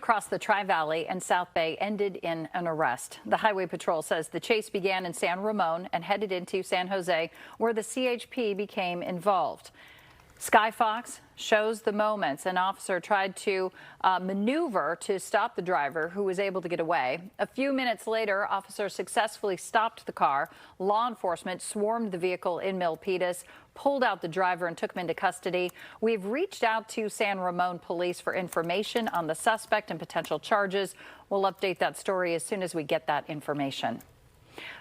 across the Tri-Valley and South Bay ended in an arrest. The Highway Patrol says the chase began in San Ramon and headed into San Jose, where the CHP became involved. Sky Fox shows the moments. An officer tried to maneuver to stop the driver, who was able to get away. A few minutes later, officers successfully stopped the car. Law enforcement swarmed the vehicle in Milpitas, pulled out the driver and took him into custody. We've reached out to San Ramon police for information on the suspect and potential charges. We'll update that story as soon as we get that information.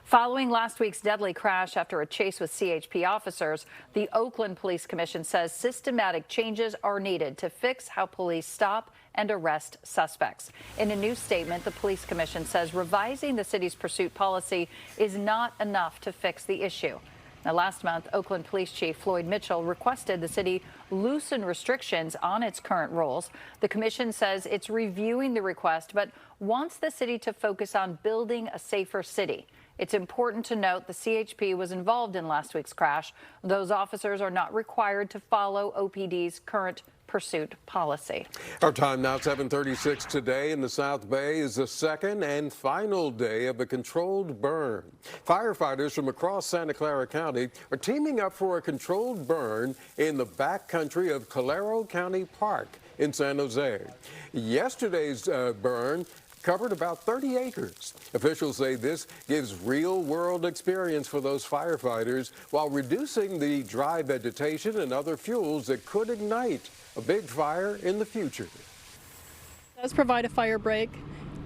Following last week's deadly crash after a chase with CHP officers, the Oakland Police Commission says systematic changes are needed to fix how police stop and arrest suspects. In a new statement, the Police Commission says revising the city's pursuit policy is not enough to fix the issue. Now, last month, Oakland Police Chief Floyd Mitchell requested the city loosen restrictions on its current rules. The commission says it's reviewing the request, but wants the city to focus on building a safer city. It's important to note the CHP was involved in last week's crash. Those officers are not required to follow OPD's current pursuit policy. Our time now, 7:36 today in the South Bay is the second and final day of a controlled burn. Firefighters from across Santa Clara County are teaming up for a controlled burn in the backcountry of Calero County Park in San Jose. Yesterday's burn covered about 30 acres. Officials say this gives real-world experience for those firefighters while reducing the dry vegetation and other fuels that could ignite a big fire in the future. It does provide a fire break.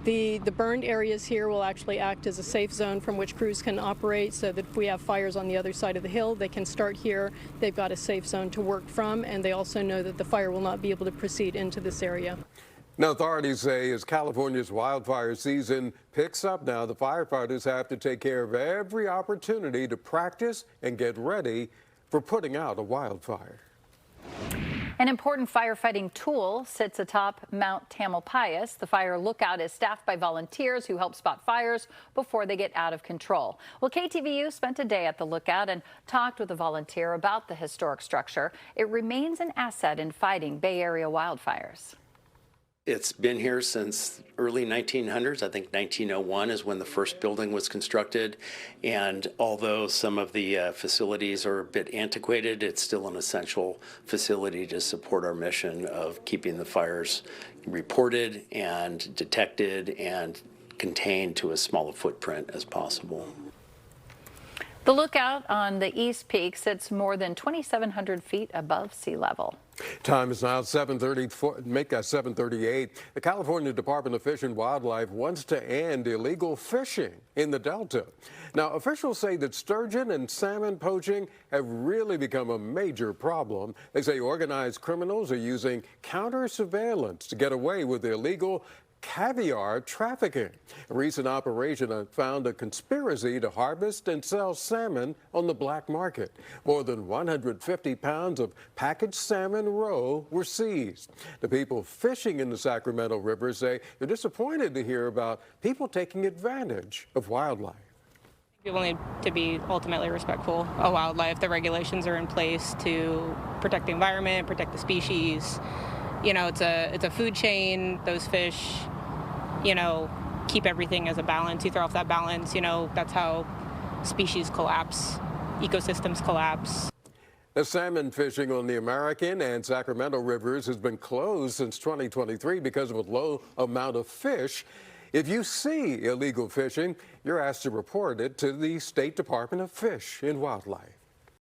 The burned areas here will actually act as a safe zone from which crews can operate, so that if we have fires on the other side of the hill, they can start here. They've got a safe zone to work from, and they also know that the fire will not be able to proceed into this area. Now, authorities say as California's wildfire season picks up now, the firefighters have to take care of every opportunity to practice and get ready for putting out a wildfire. An important firefighting tool sits atop Mount Tamalpais. The fire lookout is staffed by volunteers who help spot fires before they get out of control. Well, KTVU spent a day at the lookout and talked with a volunteer about the historic structure. It remains an asset in fighting Bay Area wildfires. It's been here since early 1900s. I think 1901 is when the first building was constructed. And although some of the facilities are a bit antiquated, it's still an essential facility to support our mission of keeping the fires reported and detected and contained to as small a footprint as possible. The lookout on the East Peak sits more than 2,700 feet above sea level. Time is now 7:38. The California Department of Fish and Wildlife wants to end illegal fishing in the Delta. Now, officials say that sturgeon and salmon poaching have really become a major problem. They say organized criminals are using counter surveillance to get away with illegal caviar trafficking. A recent operation found a conspiracy to harvest and sell salmon on the black market. More than 150 pounds of packaged salmon roe were seized. The people fishing in the Sacramento River say they're disappointed to hear about people taking advantage of wildlife. People need to be ultimately respectful of wildlife. The regulations are in place to protect the environment, protect the species. You know, it's a food chain. Those fish, you know, keep everything as a balance. You throw off that balance, you know, that's how species collapse, ecosystems collapse. The salmon fishing on the American and Sacramento rivers has been closed since 2023 because of a low amount of fish. If you see illegal fishing, you're asked to report it to the State Department of Fish and Wildlife.